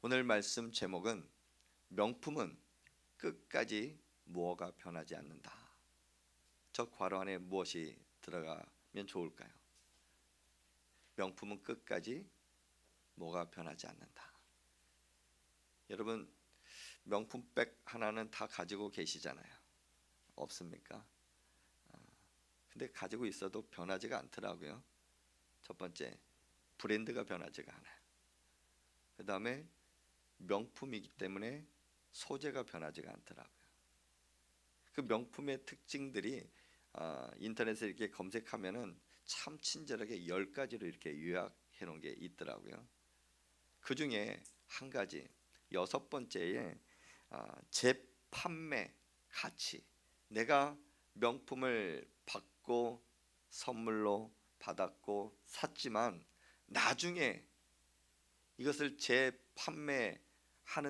오늘 말씀 제목은 명품은 끝까지 무어가 변하지 않는다. 저 괄호 안에 무엇이 들어가면 좋을까요? 명품은 끝까지 뭐가 변하지 않는다. 여러분, 명품백 하나는 다 가지고 계시잖아요. 없습니까? 근데 가지고 있어도 변하지가 않더라고요. 첫 번째, 브랜드가 변하지가 않아요. 그 다음에 명품이기 때문에 소재가 변하지가 않더라고요. 그 명품의 특징들이 인터넷에 이렇게 검색하면은 참 친절하게 10가지로 이렇게 요약해 놓은 게 있더라고요. 그 중에 한 가지, 6번째에 재판매 가치. 내가 명품을 받고 선물로 받았고 샀지만 나중에 이것을 재판매하는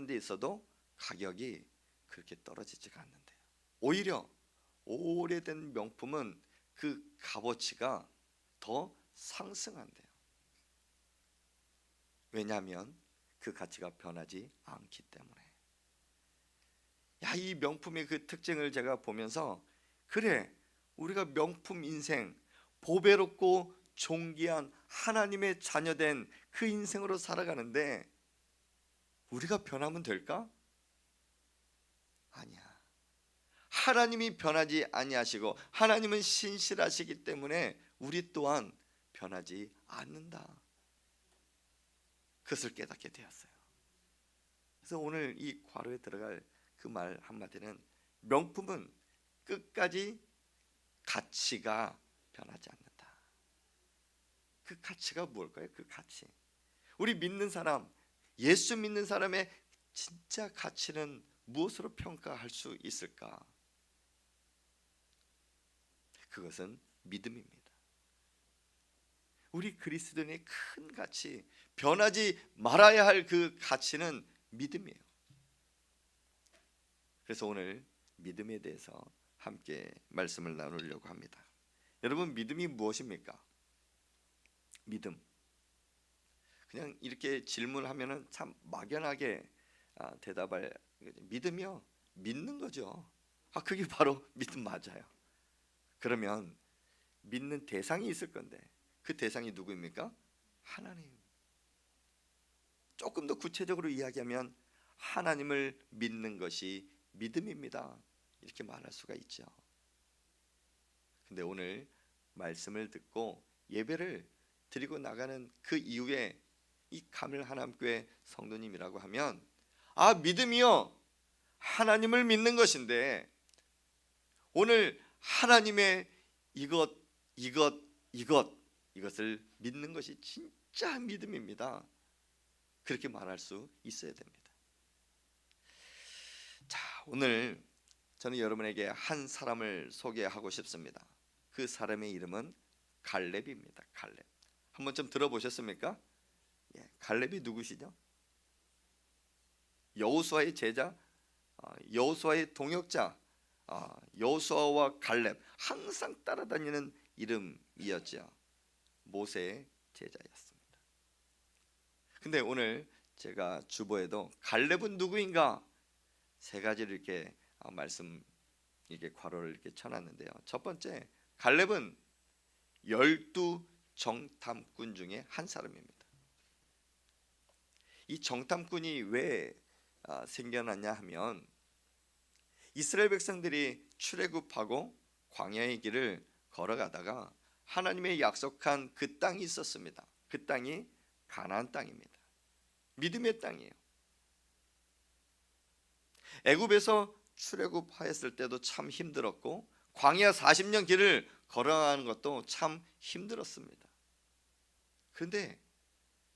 데 있어도 가격이 그렇게 떨어지지가 않는데요. 오히려 오래된 명품은 그 값어치가 더 상승한대요. 왜냐하면 그 가치가 변하지 않기 때문에. 이 명품의 그 특징을 제가 보면서 그래, 우리가 명품 인생, 보배롭고 존귀한 하나님의 자녀된 그 인생으로 살아가는데 우리가 변하면 될까? 아니야. 하나님이 변하지 아니하시고 하나님은 신실하시기 때문에 우리 또한 변하지 않는다. 그것을 깨닫게 되었어요. 그래서 오늘 이 괄호에 들어갈 그 말 한마디는 명품은 끝까지 가치가 변하지 않는다. 그 가치가 무엇일까요? 그 가치. 우리 믿는 사람, 예수 믿는 사람의 진짜 가치는 무엇으로 평가할 수 있을까? 그것은 믿음입니다. 우리 그리스도인의 큰 가치, 변하지 말아야 할 그 가치는 믿음이에요. 그래서 오늘 믿음에 대해서 함께 말씀을 나누려고 합니다. 여러분, 믿음이 무엇입니까? 믿음. 그냥 이렇게 질문하면은 참 막연하게 대답할. 믿음이요, 믿는 거죠. 그게 바로 믿음 맞아요. 그러면 믿는 대상이 있을 건데 그 대상이 누구입니까? 하나님. 조금 더 구체적으로 이야기하면 하나님을 믿는 것이 믿음입니다. 이렇게 말할 수가 있죠. 근데 오늘 말씀을 듣고 예배를 드리고 나가는 그 이후에 이 가물하남교회 성도님이라고 하면 믿음이요, 하나님을 믿는 것인데 오늘 하나님의 이것을 믿는 것이 진짜 믿음입니다. 그렇게 말할 수 있어야 됩니다. 자, 오늘 저는 여러분에게 한 사람을 소개하고 싶습니다. 그 사람의 이름은 갈렙입니다. 갈렙. 한번 좀 들어보셨습니까? 갈렙이 누구시죠? 여호수아의 제자, 여호수아의 동역자, 여호수아와 갈렙, 항상 따라다니는 이름이었죠. 모세의 제자였습니다. 근데 오늘 제가 주보에도 갈렙은 누구인가 3가지를 이렇게 말씀, 이렇게 괄호를 이렇게 쳐놨는데요. 첫 번째, 갈렙은 12 정탐꾼 중에 한 사람입니다. 이 정탐꾼이 왜 생겨났냐 하면 이스라엘 백성들이 출애굽하고 광야의 길을 걸어가다가 하나님의 약속한 그 땅이 있었습니다. 그 땅이 가나안 땅입니다. 믿음의 땅이에요. 애굽에서 출애굽하였을 때도 참 힘들었고 광야 40년 길을 걸어가는 것도 참 힘들었습니다. 그런데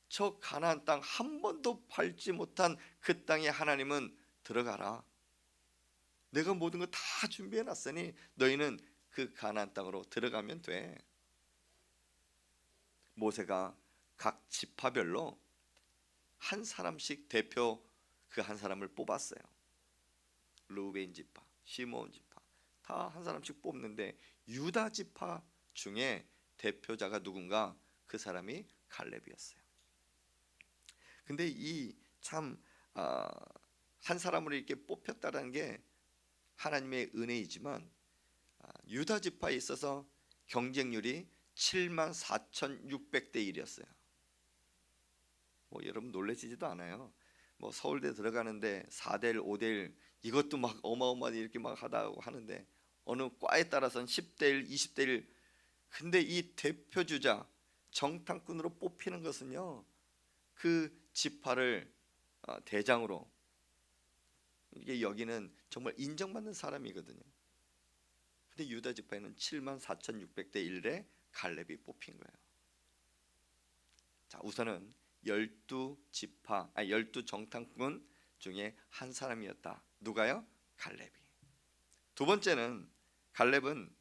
저 가나안 땅 한 번도 밟지 못한 그 땅에 하나님은 들어가라, 내가 모든 거 다 준비해 놨으니 너희는 그 가나안 땅으로 들어가면 돼. 모세가 각 지파별로 한 사람씩 대표 그 한 사람을 뽑았어요. 루벤 지파, 시므온 지파 다 한 사람씩 뽑는데 유다 지파 중에 대표자가 누군가? 그 사람이 갈렙이었어요. 근데 이 참 한 사람으로 이렇게 뽑혔다라는 게 하나님의 은혜이지만 유다 지파에 있어서 경쟁률이 74,600대 1이었어요. 뭐 여러분 놀라시지도 않아요. 뭐 서울대 들어가는데 4대 1, 5대 1 이것도 막 어마어마하게 이렇게 막 하다고 하는데 어느 과에 따라서는 10대 1, 20대 1. 근데 이 대표 주자 정탐꾼으로 뽑히는 것은요, 그 지파를 대장으로 이게 여기는 정말 인정받는 사람이거든요. 근데 유다 지파에는 74,600대 1에 갈렙이 뽑힌 거예요. 자, 우선은 12지파, 12정탐꾼 중에 한 사람이었다. 누가요? 갈렙이. 두 번째는 갈렙은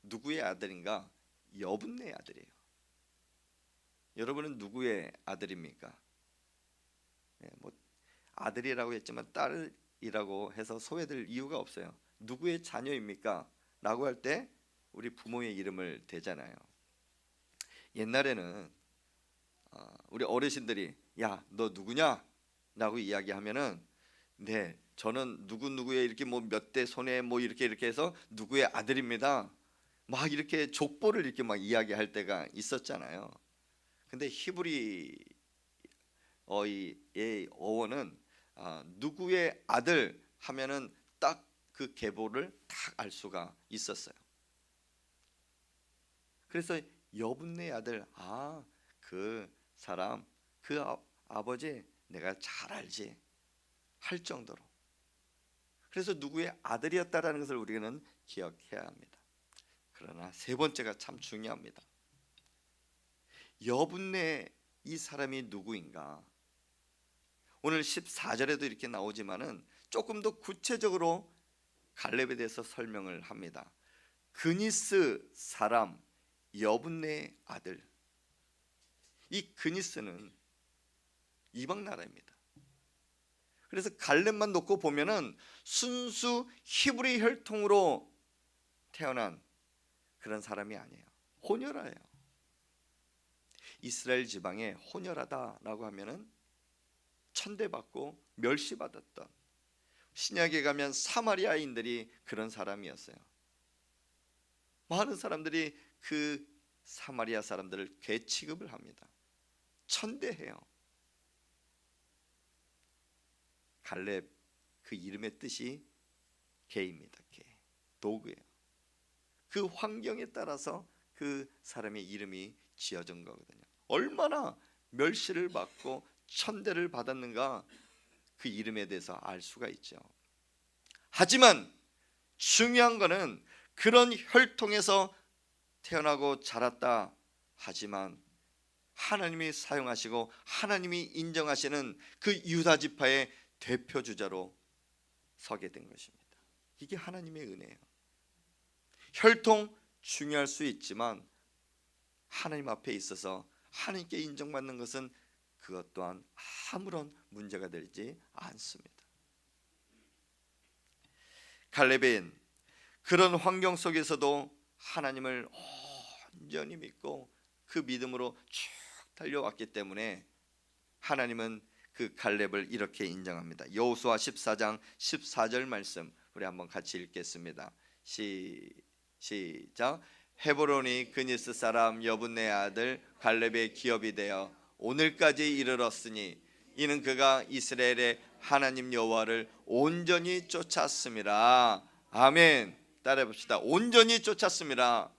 누구의 아들인가? 여분네의 아들이에요. 여러분은 누구의 아들입니까? 뭐 아들이라고 했지만 딸이라고 해서 소외될 이유가 없어요. 누구의 자녀입니까? 라고 할 때 우리 부모의 이름을 대잖아요. 옛날에는 우리 어르신들이 야, 너 누구냐? 라고 이야기하면은 네, 저는 누구누구의 이렇게 뭐 몇 대 손에 뭐 이렇게 해서 누구의 아들입니다. 막 이렇게 족보를 이렇게 막 이야기할 때가 있었잖아요. 근데 히브리 어의 어원은 누구의 아들 하면은 딱 그 계보를 딱 알 수가 있었어요. 그래서 여분네 아들, 그 사람, 그 아버지 내가 잘 알지 할 정도로. 그래서 누구의 아들이었다라는 것을 우리는 기억해야 합니다. 그러나 세 번째가 참 중요합니다. 여분네 이 사람이 누구인가? 오늘 14절에도 이렇게 나오지만은 조금 더 구체적으로 갈렙에 대해서 설명을 합니다. 그니스 사람 여분네의 아들. 이 그니스는 이방 나라입니다. 그래서 갈렙만 놓고 보면은 순수 히브리 혈통으로 태어난 그런 사람이 아니에요. 혼혈아예요. 이스라엘 지방에 혼혈하다라고 하면은 천대받고 멸시받았던, 신약에 가면 사마리아인들이 그런 사람이었어요. 많은 사람들이 그 사마리아 사람들을 괴 취급을 합니다. 천대해요. 갈렙, 그 이름의 뜻이 개입니다. 개, 도구예요. 그 환경에 따라서 그 사람의 이름이 지어진 거거든요. 얼마나 멸시를 받고 천대를 받았는가, 그 이름에 대해서 알 수가 있죠. 하지만 중요한 거는 그런 혈통에서 태어나고 자랐다 하지만 하나님이 사용하시고 하나님이 인정하시는 그 유다 지파의 대표 주자로 서게 된 것입니다. 이게 하나님의 은혜예요. 혈통 중요할 수 있지만 하나님 앞에 있어서 하나님께 인정받는 것은 그것 또한 아무런 문제가 되지 않습니다. 갈렙은 그런 환경 속에서도 하나님을 온전히 믿고 그 믿음으로 쭉 달려왔기 때문에 하나님은 그 갈렙을 이렇게 인정합니다. 여호수아 14장 14절 말씀 우리 한번 같이 읽겠습니다. 시작. 헤브론이 그니스 사람 여분네 아들 갈렙의 기업이 되어 오늘까지 이르렀으니 이는 그가 이스라엘의 하나님 여호와를 온전히 쫓았음이라. 아멘. 따라해 봅시다. 온전히 쫓았음이라.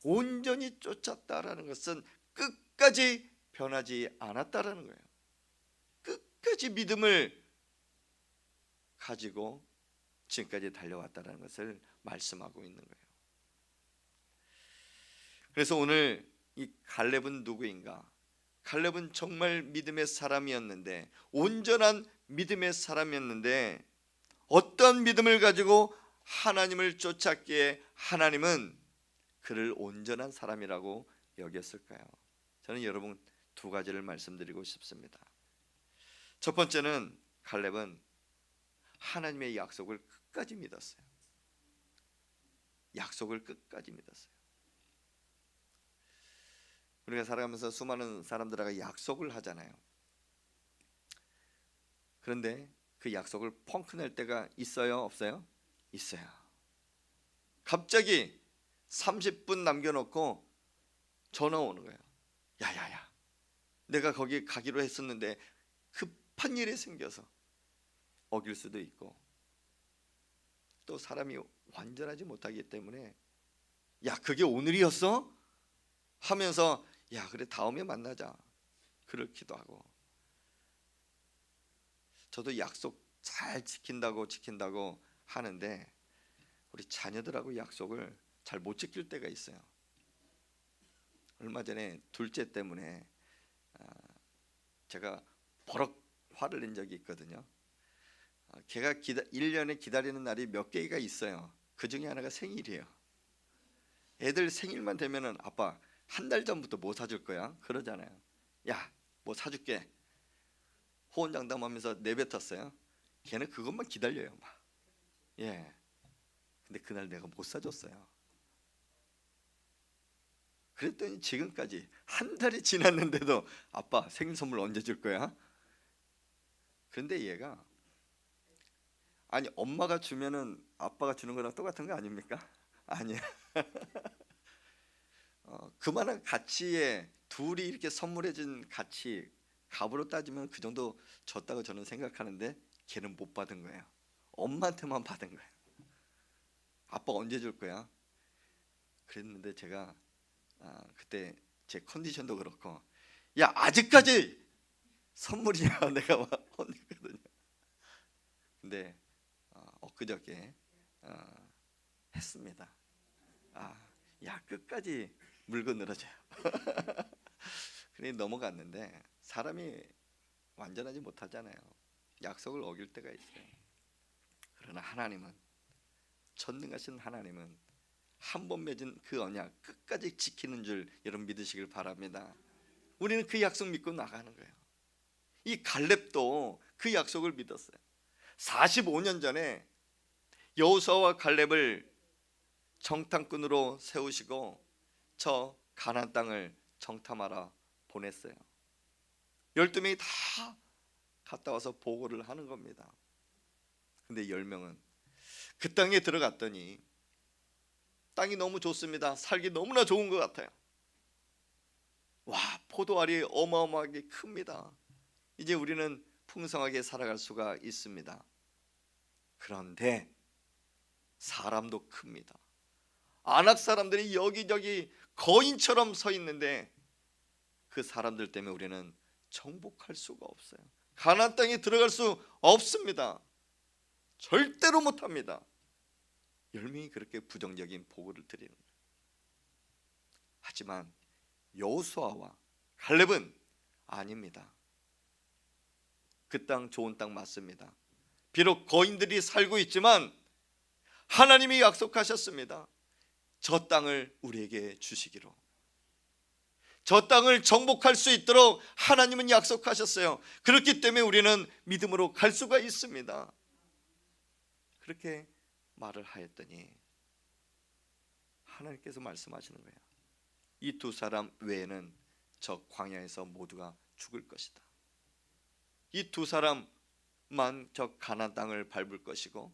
온전히 쫓았다라는 것은 끝까지 변하지 않았다라는 거예요. 끝까지 믿음을 가지고 지금까지 달려왔다라는 것을 말씀하고 있는 거예요. 그래서 오늘 이 갈렙은 누구인가? 갈렙은 정말 믿음의 사람이었는데, 온전한 믿음의 사람이었는데 어떤 믿음을 가지고 하나님을 쫓았기에 하나님은 그를 온전한 사람이라고 여겼을까요? 저는 여러분 두 가지를 말씀드리고 싶습니다. 첫 번째는 갈렙은 하나님의 약속을 끝까지 믿었어요. 약속을 끝까지 믿었어요. 우리가 살아가면서 수많은 사람들하고 약속을 하잖아요. 그런데 그 약속을 펑크 낼 때가 있어요, 없어요? 있어요. 갑자기 30분 남겨놓고 전화 오는 거예요. 야야야, 내가 거기 가기로 했었는데 급한 일이 생겨서 어길 수도 있고, 또 사람이 완전하지 못하기 때문에 야, 그게 오늘이었어? 하면서 야, 그래 다음에 만나자, 그렇기도 하고. 저도 약속 잘 지킨다고 하는데 우리 자녀들하고 약속을 잘 못 지킬 때가 있어요. 얼마 전에 둘째 때문에 제가 버럭 화를 낸 적이 있거든요. 걔가 1년에 기다리는 날이 몇 개가 있어요. 그 중에 하나가 생일이에요. 애들 생일만 되면은 아빠 한 달 전부터 뭐 사줄 거야? 그러잖아요. 야, 뭐 사줄게. 호언장담하면서 내뱉었어요. 걔는 그것만 기다려요, 막. 예. 근데 그날 내가 못 사줬어요. 그랬더니 지금까지 한 달이 지났는데도 아빠 생일 선물 언제 줄 거야? 그런데 얘가 아니, 엄마가 주면은 아빠가 주는 거랑 똑같은 거 아닙니까? 아니야. 그만한 가치에 둘이 이렇게 선물해 준 가치, 값으로 따지면 그 정도 줬다고 저는 생각하는데 걔는 못 받은 거예요. 엄마한테만 받은 거예요. 아빠 언제 줄 거야? 그랬는데 제가 그때 제 컨디션도 그렇고 야, 아직까지 선물이냐 내가 막 혼냈거든요. 근데 엊그저께 했습니다. 야, 끝까지 물고 늘어져요. 그래 넘어갔는데 사람이 완전하지 못하잖아요. 약속을 어길 때가 있어요. 그러나 하나님은, 전능하신 하나님은 한 번 맺은 그 언약 끝까지 지키는 줄 여러분 믿으시길 바랍니다. 우리는 그 약속 믿고 나가는 거예요. 이 갈렙도 그 약속을 믿었어요. 45년 전에 여호수아와 갈렙을 정탐꾼으로 세우시고 저 가나안 땅을 정탐하러 보냈어요. 12명이 다 갔다 와서 보고를 하는 겁니다. 근데 10명은 그 땅에 들어갔더니 땅이 너무 좋습니다. 살기 너무나 좋은 것 같아요. 와, 포도알이 어마어마하게 큽니다. 이제 우리는 풍성하게 살아갈 수가 있습니다. 그런데 사람도 큽니다. 안악 사람들이 여기저기 거인처럼 서 있는데 그 사람들 때문에 우리는 정복할 수가 없어요. 가나안 땅에 들어갈 수 없습니다. 절대로 못합니다. 10명이 그렇게 부정적인 보고를 드리는 거예요. 하지만 여호수아와 갈렙은 아닙니다. 그 땅 좋은 땅 맞습니다. 비록 거인들이 살고 있지만 하나님이 약속하셨습니다. 저 땅을 우리에게 주시기로. 저 땅을 정복할 수 있도록 하나님은 약속하셨어요. 그렇기 때문에 우리는 믿음으로 갈 수가 있습니다. 그렇게 말을 하였더니 하나님께서 말씀하시는 거예요. 이 두 사람 외에는 저 광야에서 모두가 죽을 것이다. 이 두 사람만 저 가나안 땅을 밟을 것이고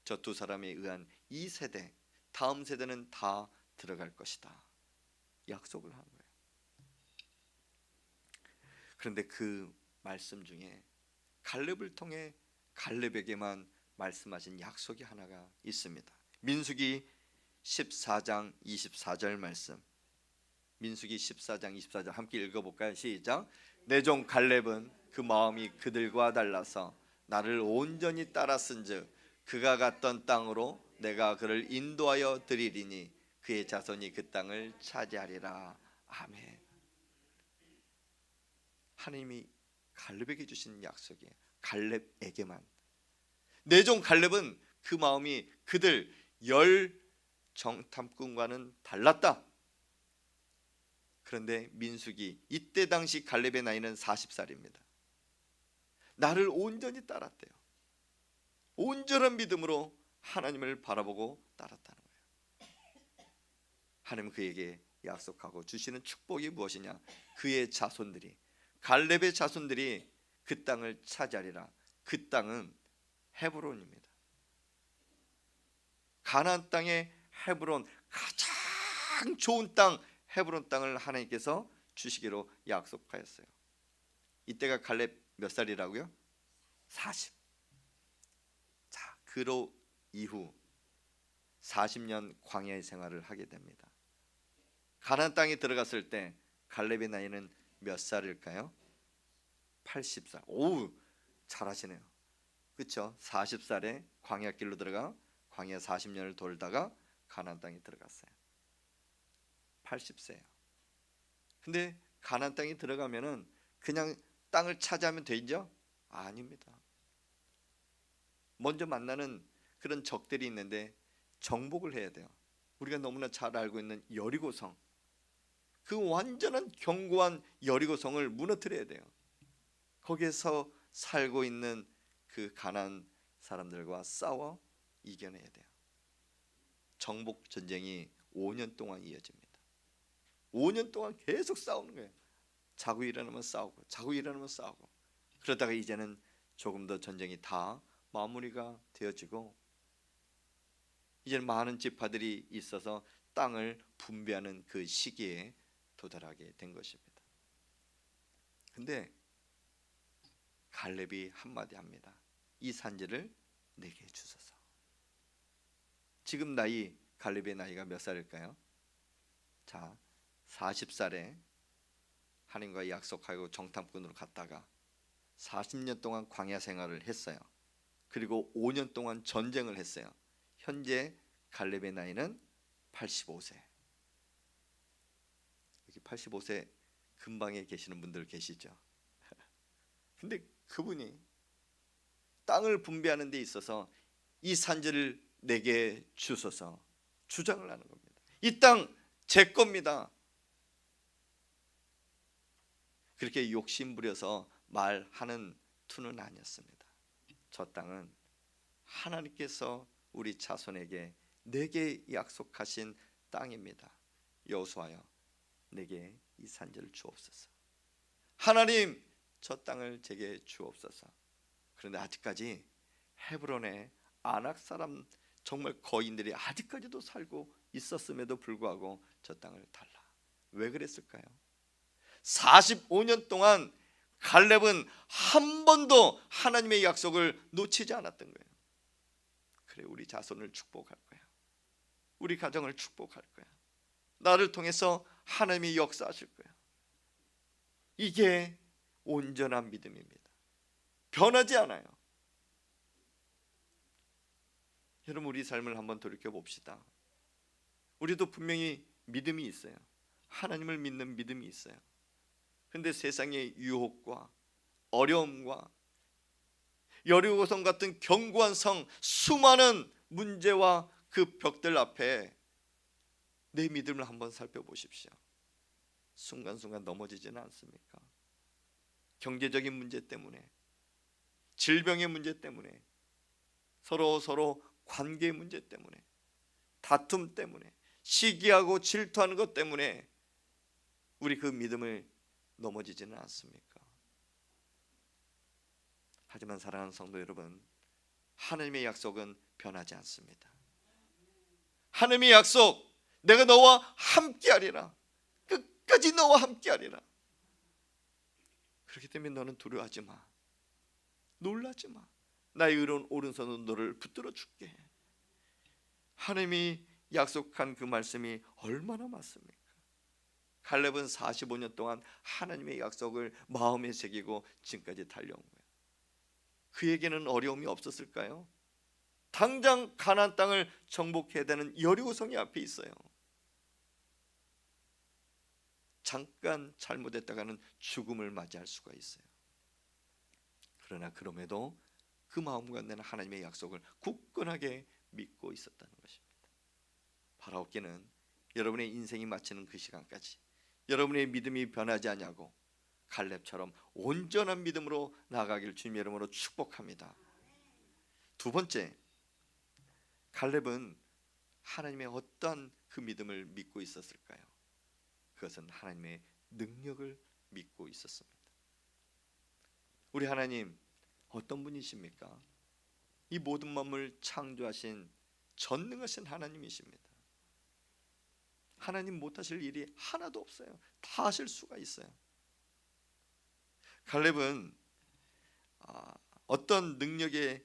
저 두 사람에 의한 이 세대, 다음 세대는 다 들어갈 것이다. 약속을 한 거예요. 그런데 그 말씀 중에 갈렙을 통해 갈렙에게만 말씀하신 약속이 하나가 있습니다. 민수기 14장 24절 말씀. 민수기 14장 24절 함께 읽어볼까요? 시작. 내 종 갈렙은 그 마음이 그들과 달라서 나를 온전히 따랐은즉 그가 갔던 땅으로 내가 그를 인도하여 드리리니 그의 자손이 그 땅을 차지하리라. 아멘. 하나님이 갈렙에게 주신 약속이에요. 갈렙에게만. 내 종 갈렙은 그 마음이 그들 10 정탐꾼과는 달랐다. 그런데 민수기 이때 당시 갈렙의 나이는 40살입니다. 나를 온전히 따랐대요. 온전한 믿음으로 하나님을 바라보고 따랐다는 거예요. 하나님은 그에게 약속하고 주시는 축복이 무엇이냐? 그의 자손들이, 갈렙의 자손들이 그 땅을 차지하리라. 그 땅은 헤브론입니다. 가나안 땅의 헤브론, 가장 좋은 땅 헤브론 땅을 하나님께서 주시기로 약속하였어요. 이때가 갈렙 몇 살이라고요? 40. 자, 그로 이후 40년 광야의 생활을 하게 됩니다. 가나안 땅에 들어갔을 때 갈렙의 나이는 몇 살일까요? 80살. 오우, 잘하시네요. 그렇죠? 40살에 광야길로 들어가 광야 40년을 돌다가 가나안 땅에 들어갔어요. 80세예요. 근데 가나안 땅에 들어가면은 그냥 땅을 차지하면 되죠? 아닙니다. 먼저 만나는 그런 적들이 있는데 정복을 해야 돼요. 우리가 너무나 잘 알고 있는 여리고성, 그 완전한 견고한 여리고성을 무너뜨려야 돼요. 거기에서 살고 있는 그 가나안 사람들과 싸워 이겨내야 돼요. 정복 전쟁이 5년 동안 이어집니다. 5년 동안 계속 싸우는 거예요. 자고 일어나면 싸우고, 자고 일어나면 싸우고. 그러다가 이제는 조금 더 전쟁이 다 마무리가 되어지고, 이제는 많은 지파들이 있어서 땅을 분배하는 그 시기에 도달하게 된 것입니다. 근데 갈렙이 한마디 합니다. 이 산지를 내게 주소서. 지금 갈렙의 나이가 몇 살일까요? 자, 40살에 하나님과 약속하고 정탐꾼으로 갔다가 40년 동안 광야 생활을 했어요. 그리고 5년 동안 전쟁을 했어요. 현재 갈렙의 나이는 85세. 여기 85세 근방에 계시는 분들 계시죠? 근데 그분이 땅을 분배하는 데 있어서 이 산지를 내게 주소서 주장을 하는 겁니다. 이 땅 제 겁니다. 그렇게 욕심부려서 말하는 투는 아니었습니다. 저 땅은 하나님께서 우리 자손에게 내게 약속하신 땅입니다. 여호수아여, 내게 이 산지를 주옵소서. 하나님, 저 땅을 제게 주옵소서. 그런데 아직까지 헤브론에 아낙 사람 정말 거인들이 아직까지도 살고 있었음에도 불구하고 저 땅을 달라. 왜 그랬을까요? 45년 동안 갈렙은 한 번도 하나님의 약속을 놓치지 않았던 거예요. 그래, 우리 자손을 축복할 거야. 우리 가정을 축복할 거야. 나를 통해서 하나님이 역사하실 거야. 이게 온전한 믿음입니다. 변하지 않아요. 여러분, 우리 삶을 한번 돌이켜 봅시다. 우리도 분명히 믿음이 있어요. 하나님을 믿는 믿음이 있어요. 근데 세상의 유혹과 어려움과 여리고성 같은 견고한 성, 수많은 문제와 그 벽들 앞에 내 믿음을 한번 살펴보십시오. 순간순간 넘어지지는 않습니까? 경제적인 문제 때문에, 질병의 문제 때문에, 서로 관계 문제 때문에, 다툼 때문에, 시기하고 질투하는 것 때문에 우리 그 믿음을 넘어지지는 않습니까? 하지만 사랑하는 성도 여러분, 하나님의 약속은 변하지 않습니다. 하나님의 약속, 내가 너와 함께하리라. 끝까지 너와 함께하리라. 그렇기 때문에 너는 두려워하지 마. 놀라지 마. 나의 의로운 오른손으로 너를 붙들어 줄게. 하나님이 약속한 그 말씀이 얼마나 맞습니까? 갈렙은 45년 동안 하나님의 약속을 마음에 새기고 지금까지 달려온 거예요. 그에게는 어려움이 없었을까요? 당장 가나안 땅을 정복해야 되는 여리고성이 앞에 있어요. 잠깐 잘못했다가는 죽음을 맞이할 수가 있어요. 그러나 그럼에도 그 마음 가운데는 하나님의 약속을 굳건하게 믿고 있었다는 것입니다. 바라옵기는 여러분의 인생이 마치는 그 시간까지 여러분의 믿음이 변하지 않냐고 갈렙처럼 온전한 믿음으로 나아가길 주님의 이름으로 축복합니다. 두 번째, 갈렙은 하나님의 어떤 그 믿음을 믿고 있었을까요? 그것은 하나님의 능력을 믿고 있었습니다. 우리 하나님, 어떤 분이십니까? 이 모든 만물을 창조하신 전능하신 하나님이십니다. 하나님 못하실 일이 하나도 없어요. 다 하실 수가 있어요. 갈렙은 어떤 능력의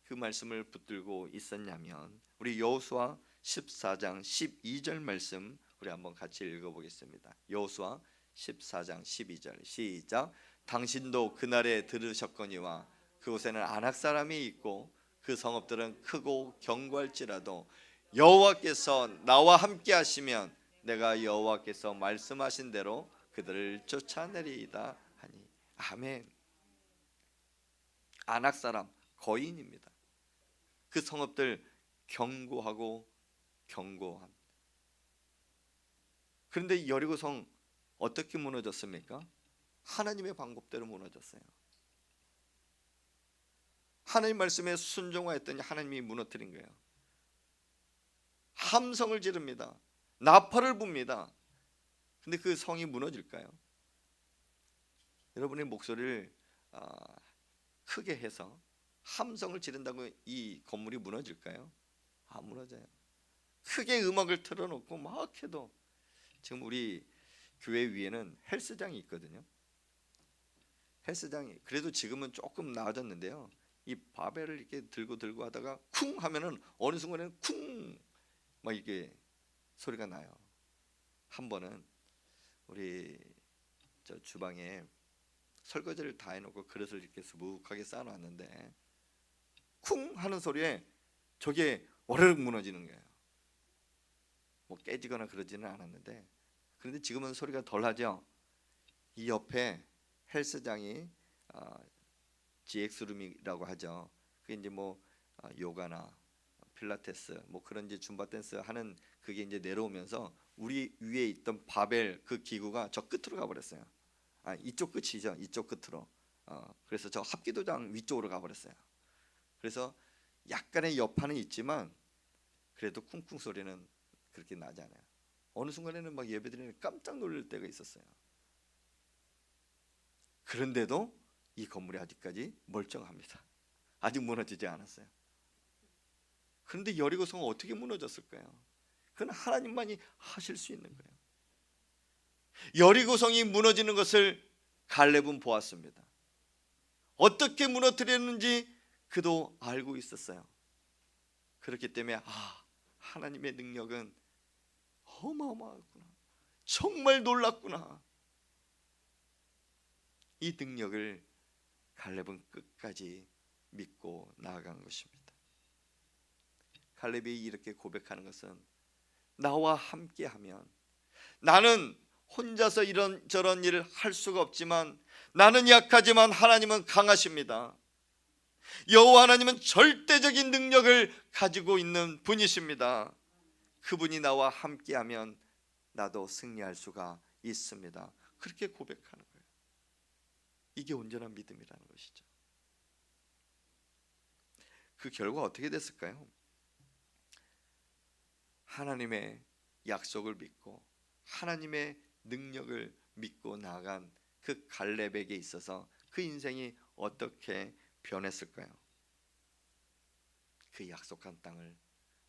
그 말씀을 붙들고 있었냐면, 우리 여호수아 14장 12절 말씀 우리 한번 같이 읽어보겠습니다. 여호수아 14장 12절 시작. 당신도 그날에 들으셨거니와 그곳에는 아낙 사람이 있고 그 성읍들은 크고 견고할지라도 여호와께서 나와 함께 하시면 내가 여호와께서 말씀하신 대로 그들을 쫓아내리이다 하니. 아멘. 아낙 사람 거인입니다. 그 성읍들 견고하고 견고한. 그런데 여리고성 어떻게 무너졌습니까? 하나님의 방법대로 무너졌어요. 하나님 말씀에 순종하였더니 하나님이 무너뜨린 거예요. 함성을 지릅니다. 나팔을 붑니다. 근데 그 성이 무너질까요? 여러분의 목소리를 크게 해서 함성을 지른다고 이 건물이 무너질까요? 안 무너져요. 크게 음악을 틀어놓고 막 해도. 지금 우리 교회 위에는 헬스장이 있거든요. 헬스장이 그래도 지금은 조금 나아졌는데요, 이 바벨을 이렇게 들고 하다가 쿵 하면은 어느 순간에는 쿵 막 이게 소리가 나요. 한 번은 우리 저 주방에 설거지를 다 해놓고 그릇을 이렇게 수북하게 쌓아놨는데 쿵 하는 소리에 저게 오르륵 무너지는 거예요. 뭐 깨지거나 그러지는 않았는데, 그런데 지금은 소리가 덜하죠. 이 옆에 헬스장이 GX룸이라고 하죠. 그게 이제 뭐 요가나 필라테스 뭐 그런 이제 줌바 댄스 하는 그게 이제 내려오면서 우리 위에 있던 바벨 그 기구가 저 끝으로 가버렸어요. 이쪽 끝이죠. 이쪽 끝으로. 그래서 저 합기도장 위쪽으로 가버렸어요. 그래서 약간의 여파는 있지만 그래도 쿵쿵 소리는 그렇게 나지 않아요. 어느 순간에는 막 예배드리는 깜짝 놀랄 때가 있었어요. 그런데도 이 건물이 아직까지 멀쩡합니다. 아직 무너지지 않았어요. 그런데 여리고성은 어떻게 무너졌을까요? 그건 하나님만이 하실 수 있는 거예요. 여리고성이 무너지는 것을 갈렙은 보았습니다. 어떻게 무너뜨렸는지 그도 알고 있었어요. 그렇기 때문에 하나님의 능력은 어마어마하구나, 정말 놀랐구나. 이 능력을 갈렙은 끝까지 믿고 나아간 것입니다. 갈렙이 이렇게 고백하는 것은, 나와 함께하면, 나는 혼자서 이런저런 일을 할 수가 없지만 나는 약하지만 하나님은 강하십니다. 여호와 하나님은 절대적인 능력을 가지고 있는 분이십니다. 그분이 나와 함께하면 나도 승리할 수가 있습니다. 그렇게 고백하는 거예요. 이게 온전한 믿음이라는 것이죠. 그 결과 어떻게 됐을까요? 하나님의 약속을 믿고 하나님의 능력을 믿고 나아간 그 갈렙에게 있어서 그 인생이 어떻게 변했을까요? 그 약속한 땅을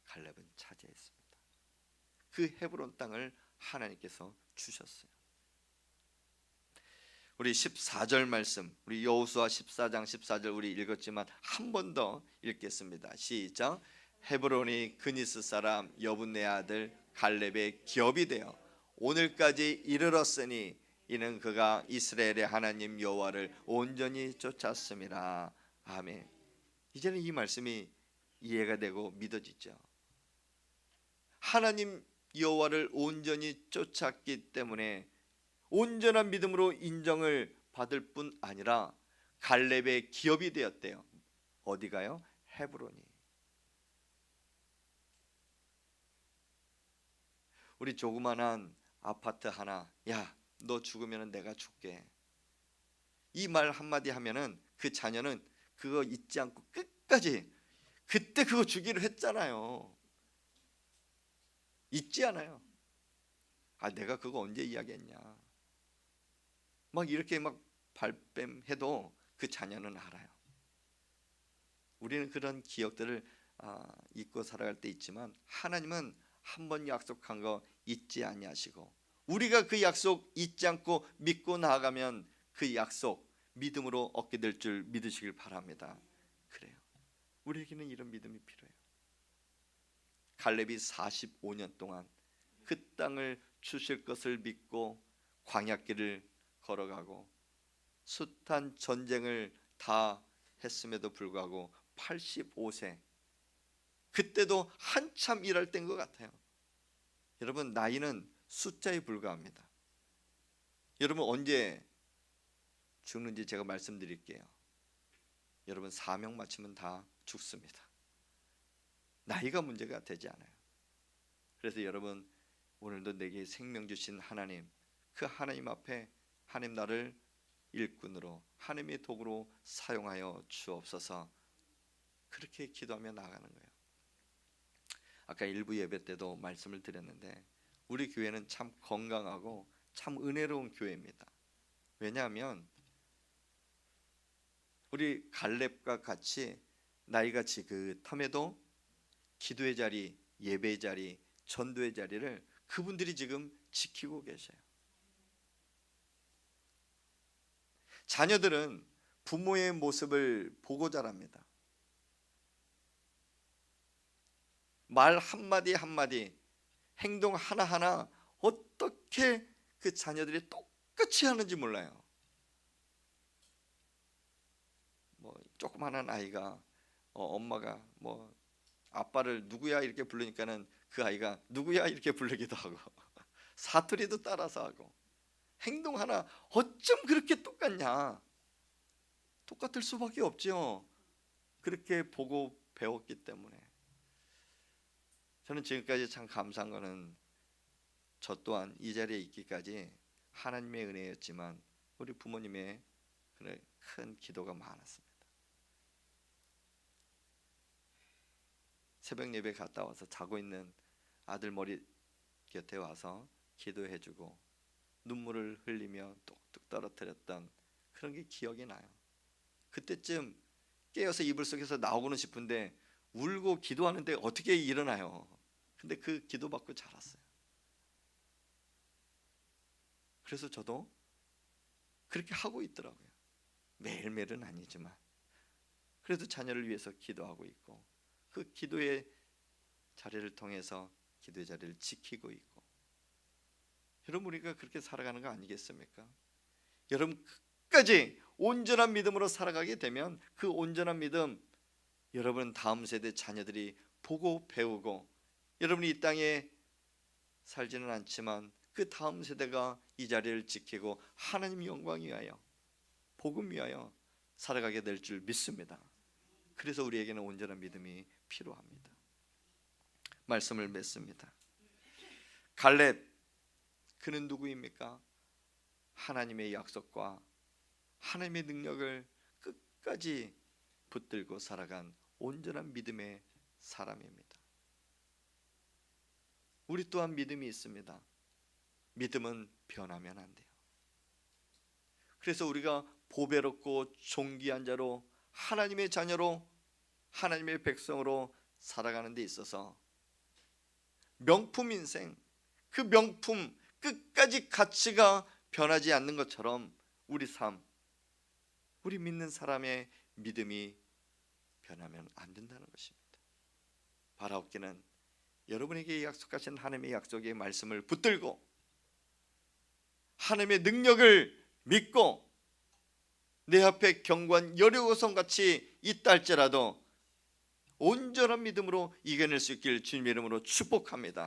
갈렙은 차지했습니다. 그 헤브론 땅을 하나님께서 주셨어요. 우리 14절 말씀, 우리 여호수아 14장 14절 우리 읽었지만 한 번 더 읽겠습니다. 시작. 헤브론이 그니스 사람 여분네 아들 갈렙의 기업이 되어 오늘까지 이르렀으니 이는 그가 이스라엘의 하나님 여호와를 온전히 쫓았음이라. 아멘. 이제는 이 말씀이 이해가 되고 믿어지죠. 하나님 여호와를 온전히 쫓았기 때문에 온전한 믿음으로 인정을 받을 뿐 아니라 갈렙의 기업이 되었대요. 어디가요? 헤브론이. 우리 조그만한 아파트 하나, 야, 너 죽으면 내가 줄게, 이 말 한마디 하면은 그 자녀는 그거 잊지 않고 끝까지 그때 그거 주기로 했잖아요. 잊지 않아요. 내가 그거 언제 이야기했냐, 막 이렇게 막 발뺌해도 그 자녀는 알아요. 우리는 그런 기억들을 잊고 살아갈 때 있지만 하나님은 한 번 약속한 거 잊지 아니하시고 우리가 그 약속 잊지 않고 믿고 나아가면 그 약속 믿음으로 얻게 될 줄 믿으시길 바랍니다. 그래요. 우리에게는 이런 믿음이 필요해요. 갈렙이 45년 동안 그 땅을 주실 것을 믿고 광야길을 걸어가고 숱한 전쟁을 다 했음에도 불구하고 85세, 그때도 한참 일할 때인 것 같아요. 여러분, 나이는 숫자에 불과합니다. 여러분 언제 죽는지 제가 말씀드릴게요. 여러분 사명 마치면 다 죽습니다. 나이가 문제가 되지 않아요. 그래서 여러분 오늘도 내게 생명 주신 하나님, 그 하나님 앞에 하나님 나를 일꾼으로 하나님의 도구로 사용하여 주옵소서, 그렇게 기도하며 나아가는 거예요. 아까 일부 예배 때도 말씀을 드렸는데 우리 교회는 참 건강하고 참 은혜로운 교회입니다. 왜냐하면 우리 갈렙과 같이 나이가 지긋함에도 기도의 자리, 예배의 자리, 전도의 자리를 그분들이 지금 지키고 계셔요. 자녀들은 부모의 모습을 보고 자랍니다. 말 한마디 한마디, 행동 하나하나 어떻게 그 자녀들이 똑같이 하는지 몰라요. 뭐 조그마한 아이가 엄마가 뭐 아빠를 누구야 이렇게 부르니까는 그 아이가 누구야 이렇게 부르기도 하고 사투리도 따라서 하고, 행동 하나 어쩜 그렇게 똑같냐? 똑같을 수밖에 없죠. 그렇게 보고 배웠기 때문에. 저는 지금까지 참 감사한 거는 저 또한 이 자리에 있기까지 하나님의 은혜였지만 우리 부모님의 큰 기도가 많았습니다. 새벽 예배 갔다 와서 자고 있는 아들 머리 곁에 와서 기도해주고 눈물을 흘리며 뚝뚝 떨어뜨렸던 그런 게 기억이 나요. 그때쯤 깨어서 이불 속에서 나오고는 싶은데 울고 기도하는데 어떻게 일어나요? 근데 그 기도받고 자랐어요. 그래서 저도 그렇게 하고 있더라고요. 매일매일은 아니지만 그래도 자녀를 위해서 기도하고 있고, 그 기도의 자리를 통해서 기도의 자리를 지키고 있고. 여러분 우리가 그렇게 살아가는 거 아니겠습니까? 여러분 끝까지 온전한 믿음으로 살아가게 되면 그 온전한 믿음 여러분 다음 세대 자녀들이 보고 배우고, 여러분이 이 땅에 살지는 않지만 그 다음 세대가 이 자리를 지키고 하나님 영광 위하여 복음 위하여 살아가게 될 줄 믿습니다. 그래서 우리에게는 온전한 믿음이 필요합니다. 말씀을 맺습니다. 갈렙, 그는 누구입니까? 하나님의 약속과 하나님의 능력을 끝까지 붙들고 살아간 온전한 믿음의 사람입니다. 우리 또한 믿음이 있습니다. 믿음은 변하면 안 돼요. 그래서 우리가 보배롭고 존귀한 자로 하나님의 자녀로 하나님의 백성으로 살아가는 데 있어서 명품 인생, 그 명품 끝까지 가치가 변하지 않는 것처럼 우리 삶, 우리 믿는 사람의 믿음이 변하면 안 된다는 것입니다. 바라옵기는 여러분에게 약속하신 하나님의 약속의 말씀을 붙들고 하나님의 능력을 믿고 내 앞에 견고한 여리고성 같이 있다 할지라도 온전한 믿음으로 이겨낼 수 있길 주님의 이름으로 축복합니다.